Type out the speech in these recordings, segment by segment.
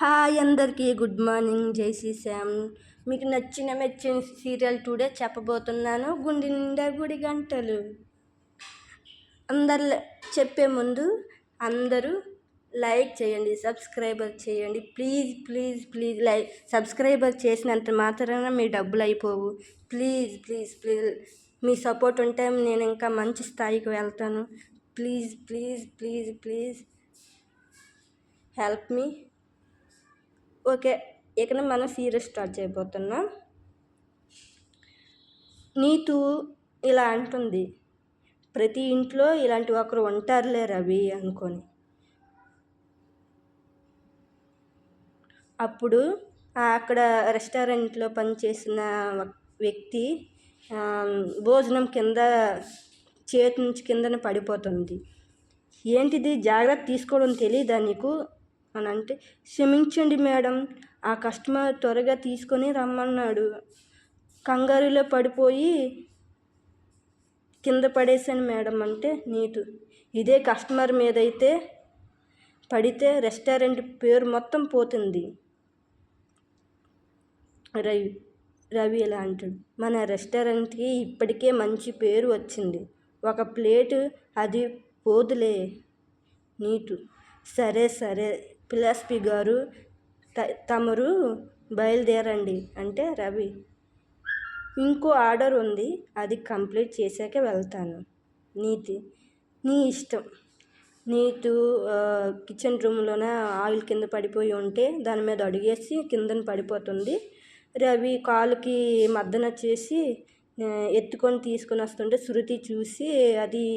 Hi అందరికీ good morning. జైసీ శ్యామ్. మీకు మెచ్చిన సీరియల్ టుడే చెప్పబోతున్నాను. గుండె నిండా గుడి గంటలు. అందరు చెప్పే ముందు అందరూ లైక్ చేయండి, సబ్స్క్రైబర్ చేయండి. ప్లీజ్ ప్లీజ్ ప్లీజ్ సబ్స్క్రైబర్ చేసినంత మాత్రాన మీ డబ్బులు అయిపోవు. Please please please me support ఉంటే నేను ఇంకా మంచి స్థాయికి వెళ్తాను. Please please please please help me. Okay, ఇక మనం సీరియస్ స్టార్ట్ చేయబోతున్నాం. నీతు ఇలా అంటుంది, ప్రతి ఇంట్లో ఇలాంటి ఒకరు ఉంటారులే రవి అనుకొని. అప్పుడు అక్కడ రెస్టారెంట్లో పనిచేసిన వ్యక్తి భోజనం కింద చేతి నుంచి కిందన పడిపోతుంది. ఏంటిది, జాగ్రత్త తీసుకోవడం తెలీదా నీకు అని అంటే, క్షమించండి మేడం, ఆ కస్టమర్ త్వరగా తీసుకొని రమ్మన్నాడు, కంగారులో పడిపోయి కింద పడేసాను మేడం అంటే నీతు. ఇదే కస్టమర్ మీద అయితే పడితే రెస్టారెంట్ పేరు మొత్తం పోతుంది. రవి ఇలా అంటాడు, మన రెస్టారెంట్కి ఇప్పటికే మంచి పేరు వచ్చింది, ఒక ప్లేటు అది పోదులే. నీతు, సరే సరే పిలాస్పి గారు, తమరు బయలుదేరండి అంటే రవి, ఇంకో ఆర్డర్ ఉంది, అది కంప్లీట్ చేశాక వెళ్తాను. నీతి, నీ ఇష్టం. నీతు కిచెన్ రూమ్లోనే ఆయిల్ కింద పడిపోయి ఉంటే దాని మీద అడిగేసి కిందన పడిపోతుంది. రవి కాలుకి మద్దన చేసి ఎత్తుకొని తీసుకొని వస్తుంటే శృతి చూసి అది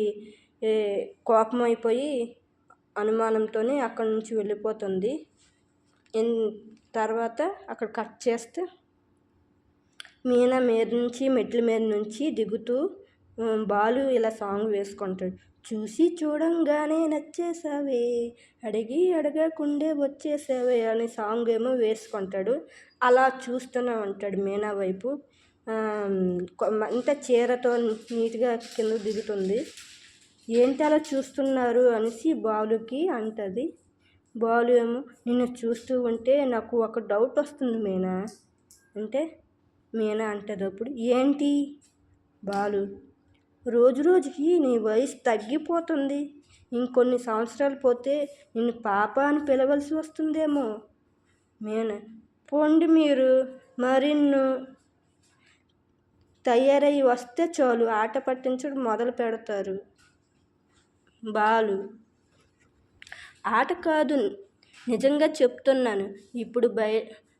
కోపం అయిపోయి అనుమానంతోనే అక్కడి నుంచి వెళ్ళిపోతుంది. తర్వాత అక్కడ కట్ చేస్తే మీనా మీద నుంచి మెట్ల మీద నుంచి దిగుతూ బాలు ఇలా సాంగ్ వేసుకుంటాడు. చూసి చూడంగానే నచ్చేసావే, అడిగి అడగకుండే వచ్చేసావే అనే సాంగ్ ఏమో వేసుకుంటాడు. అలా చూస్తూనే ఉంటాడు మీనా వైపు. ఇంత చీరతో నీట్గా కింద దిగుతుంది. ఏంటి అలా చూస్తున్నారు అనేసి బాలుకి అంటది. బాలు ఏమో, నిన్ను చూస్తూ ఉంటే నాకు ఒక డౌట్ వస్తుంది మీనా అంటే, మీనా అంటది అప్పుడు, ఏంటి? బాలు, రోజు రోజుకి నీ వయసు తగ్గిపోతుంది, ఇంకొన్ని సంవత్సరాలు పోతే నిన్ను పాప అని పిలవలసి వస్తుందేమో. మీనా, పోండి మీరు, మరిన్ను తయారై వస్తే చాలు ఆట పట్టించడం మొదలు పెడతారు. బాలు, ఆట కాదు, నిజంగా చెప్తున్నాను. ఇప్పుడు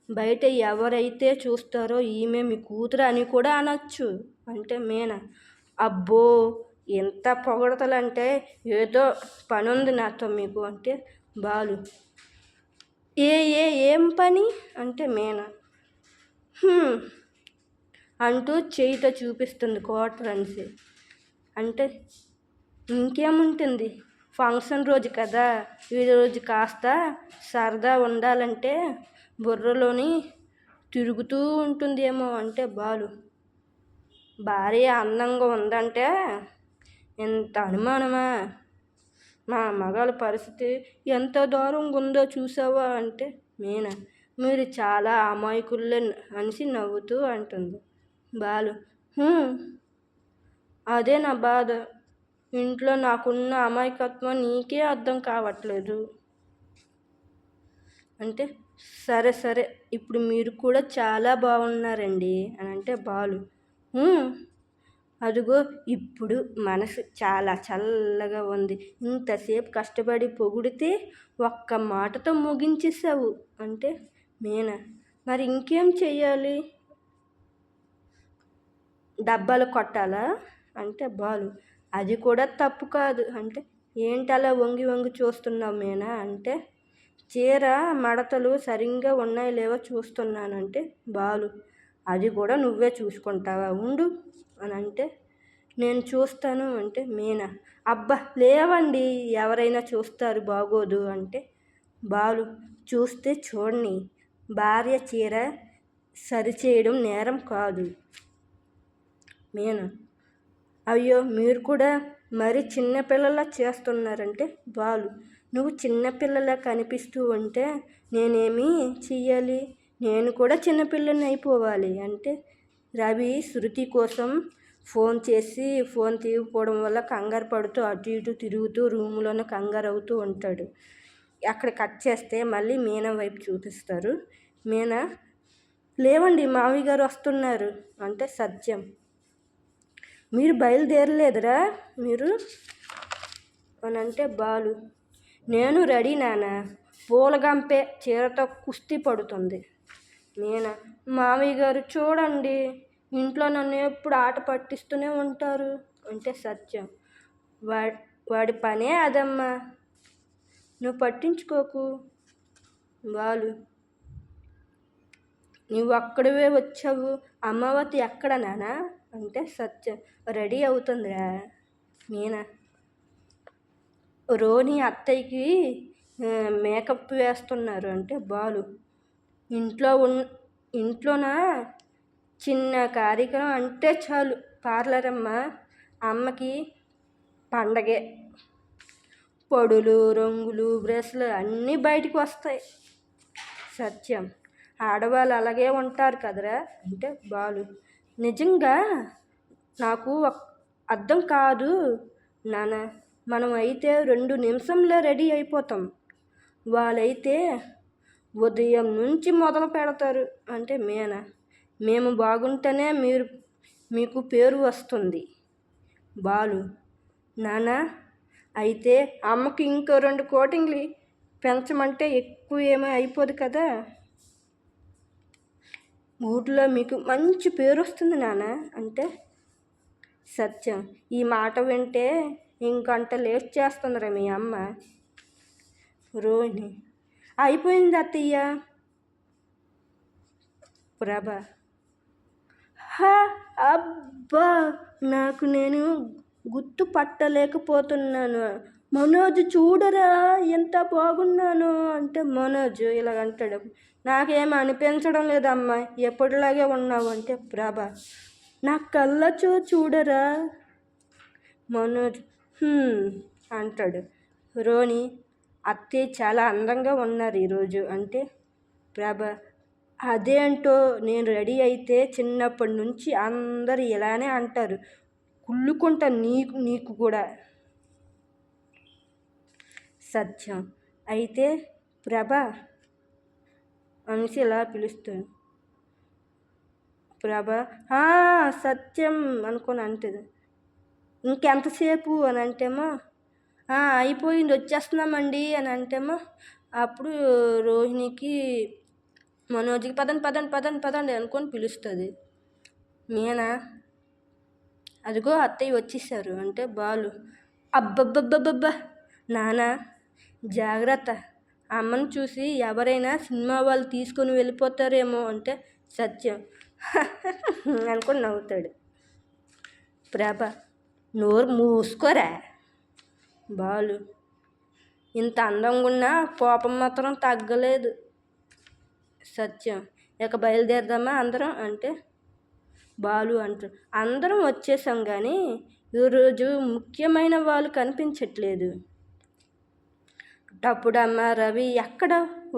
బయట ఎవరైతే చూస్తారో ఈమె మీ కూతురు అని కూడా అనొచ్చు అంటే మీనా, అబ్బో ఎంత పొగడతలంటే, ఏదో పని ఉంది నాతో మీకు అంటే బాలు, ఏం పని అంటే మీనా అంటూ చేయితో చూపిస్తుంది క్వార్టర్ అనేసి. అంటే ఇంకేముంటుంది, ఫంక్షన్ రోజు కదా, ఈ రోజు కాస్త సరదా ఉండాలంటే బుర్రలోని తిరుగుతూ ఉంటుందేమో అంటే బాలు, భార్య అందంగా ఉందంటే ఎంత అనుమానమా, మా మగాళ్ళ పరిస్థితి ఎంత దూరంగా ఉందో చూసావా అంటే మీనా, మీరు చాలా అమాయకులే అనేసి నవ్వుతూ అంటుంది. బాలు, అదే నా బాధ, ఇంట్లో నాకున్న అమాయకత్వం నీకే అర్థం కావట్లేదు అంటే, సరే సరే ఇప్పుడు మీరు కూడా చాలా బాగున్నారండి అని అంటే బాలు, అదిగో ఇప్పుడు మనసు చాలా చల్లగా ఉంది, ఇంతసేపు కష్టపడి పొగిడితే ఒక్క మాటతో ముగించేసావు అంటే మీనా, మరి ఇంకేం చెయ్యాలి, డబ్బాలు కొట్టాలా అంటే బాలు, అది కూడా తప్పు కాదు అంటే, ఏంటి అలా వంగి వంగి చూస్తున్నావు మీనా అంటే, చీర మడతలు సరిగ్గా ఉన్నాయో లేవో చూస్తున్నానంటే బాలు, అది కూడా నువ్వే చూసుకుంటావా, ఉండు అని అంటే, నేను చూస్తాను అంటే మీనా, అబ్బా లేవండి, ఎవరైనా చూస్తారు బాగోదు అంటే బాలు, చూస్తే చూడని, భార్య చీర సరిచేయడం నేరం కాదు. మీనా, అయ్యో మీరు కూడా మరి చిన్నపిల్లలా చేస్తున్నారంటే బాలు, నువ్వు చిన్నపిల్లలా కనిపిస్తూ ఉంటే నేనేమి చెయ్యాలి? నేను కూడా చిన్నపిల్లని అయిపోవాలి అంటే రవి శృతి కోసం ఫోన్ చేసి ఫోన్ తీయకపోవడం వల్ల కంగారు పడుతూ అటు ఇటు తిరుగుతూ రూమ్లోనే కంగారు అవుతూ ఉంటాడు. అక్కడ కట్ చేస్తే మళ్ళీ మీనా వైపు చూపిస్తారు. మీనా, లేవండి మామయ్య గారు వస్తున్నారు అంటే సత్యం, మీరు బయలుదేరలేదురా మీరు అని అంటే బాలు, నేను రెడీ నాన్న, పూలగంపే చీరతో కుస్తీ పడుతుంది. మీనా, మామయ్య గారు చూడండి ఇంట్లో నన్ను ఎప్పుడు ఆట పట్టిస్తూనే ఉంటారు అంటే సత్యం, వాడి పనే అదమ్మా, నువ్వు పట్టించుకోకు. బాలు, నువ్వు అక్కడవే వచ్చావు, అమరావతి ఎక్కడ నానా అంటే సత్యం, రెడీ అవుతుందిరా. మీనా, రోని అత్తయ్యకి మేకప్ వేస్తున్నారు అంటే బాలు, ఇంట్లోన చిన్న కార్యక్రమం అంటే చాలు పార్లర్ అమ్మకి పండగే, పొడులు రంగులు బ్రష్లు అన్నీ బయటికి వస్తాయి. సత్యం, ఆడవాళ్ళు అలాగే ఉంటారు కదరా అంటే బాలు, నిజంగా నాకు అర్థం కాదు నాన్న, మనం అయితే 2 నిమిషంలో రెడీ అయిపోతాం, వాళ్ళైతే ఉదయం నుంచి మొదలు పెడతారు అంటే మీనా, మేము బాగుంటేనే మీకు పేరు వస్తుంది. బాలు, నాన్న అయితే అమ్మకి ఇంకో 2 కోటింగ్లు పెంచమంటే ఎక్కువ ఏమీ అయిపోదు కదా, ఊర్లో మీకు మంచి పేరు వస్తుంది నాన్న అంటే సత్యం, ఈ మాట వింటే ఇంకంట లేట్ చేస్తుందిరా మీ అమ్మ. రోహిణి, అయిపోయింది అత్తయ్య. ప్రభ, అబ్బా నాకు నేను గుర్తుపట్టలేకపోతున్నాను, మనోజ్ చూడరా ఎంత బాగున్నాను అంటే మనోజ్ ఇలాగంటాడు, నాకేం అనిపించడం లేదమ్మా, ఎప్పటిలాగే ఉన్నావు అంటే ప్రభ, నా కళ్ళతో చూడరా మనోజ్ అంటాడు. రోని, అత్తయ్య చాలా అందంగా ఉన్నారు ఈరోజు అంటే ప్రభ, అదేంటో నేను రెడీ అయితే చిన్నప్పటి నుంచి అందరు ఇలానే అంటారు, కుళ్ళుకుంటా నీకు కూడా. సత్యం, అయితే ప్రభ అనేసి ఇలా పిలుస్తాను. ప్రభ సత్యం అనుకొని అంటది, ఇంకెంతసేపు అని అంటేమో అయిపోయింది వచ్చేస్తున్నామండి అని అంటేమో అప్పుడు రోహిణికి మనోజ్కి పదండి అనుకొని పిలుస్తుంది. మీనా, అదిగో అత్తయ్య వచ్చేసారు అంటే బాలు, అబ్బబ్బబ్బబ్బబ్బా నానా జాగ్రత్త, అమ్మను చూసి ఎవరైనా సినిమా వాళ్ళు తీసుకొని వెళ్ళిపోతారేమో అంటే సత్యం అనుకొని నవ్వుతాడు. ప్రభ, నోరు మూసుకోరా. బాలు, ఇంత అందంగా ఉన్నా కోపం మాత్రం తగ్గలేదు. సత్యం, ఇక బయలుదేరదామా అందరం అంటే బాలు అంటారు, అందరం వచ్చేసాం కానీ ఈరోజు ముఖ్యమైన వాళ్ళు కనిపించట్లేదు. డప్పుడమ్మ రవి ఎక్కడ?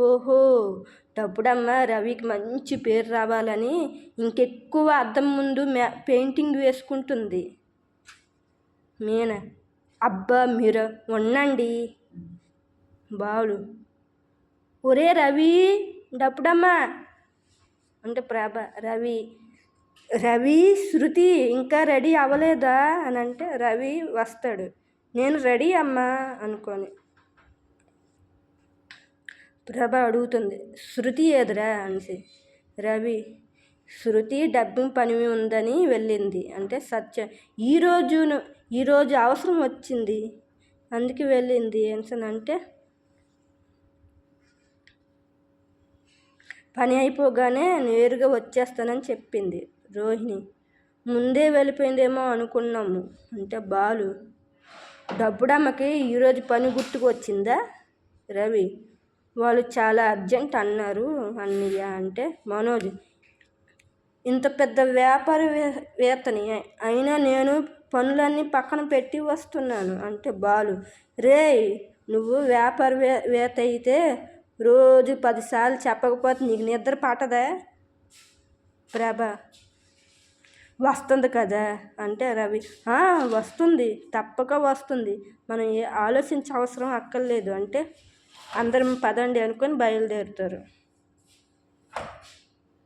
ఓహో, డప్పుడమ్మ రవికి మంచి పేరు రావాలని ఇంకెక్కువ అద్దం ముందు పెయింటింగ్ వేసుకుంటుంది. మీనా, అబ్బా మీరు ఉండండి. బాలు, ఒరే రవి, డప్పుడమ్మా అంటే ప్రభ, రవి శృతి ఇంకా రెడీ అవ్వలేదా అని అంటే రవి వస్తాడు, నేను రెడీ అమ్మా అనుకొని. ప్రభ అడుగుతుంది, శృతి ఏదిరా అనేసి. రవి, శృతి డబ్బింగ్ పని ఉందని వెళ్ళింది అంటే సత్యం, ఈరోజు అవసరం వచ్చింది అందుకే వెళ్ళింది అంటే పని అయిపోగానే నేరుగా వచ్చేస్తానని చెప్పింది. రోహిణి, ముందే వెళ్ళిపోయిందేమో అనుకున్నాము అంటే బాలు, డబ్బుడమ్మకి ఈరోజు పని గుర్తుకు వచ్చిందా? రవి, వాళ్ళు చాలా అర్జెంట్ అన్నారు అన్నయ్య అంటే మనోజ్, ఇంత పెద్ద వ్యాపారవేత్తని అయినా నేను పనులన్నీ పక్కన పెట్టి వస్తున్నాను అంటే బాలు, రే నువ్వు వేత అయితే రోజు 10 సార్లు చెప్పకపోతే నీకు నిద్ర పట్టదా? ప్రభ వస్తుంది కదా అంటే రవి వస్తుంది, తప్పక వస్తుంది, మనం ఆలోచించే అవసరం అక్కర్లేదు అంటే అందరం పదండి అనుకొని బయలుదేరుతారు.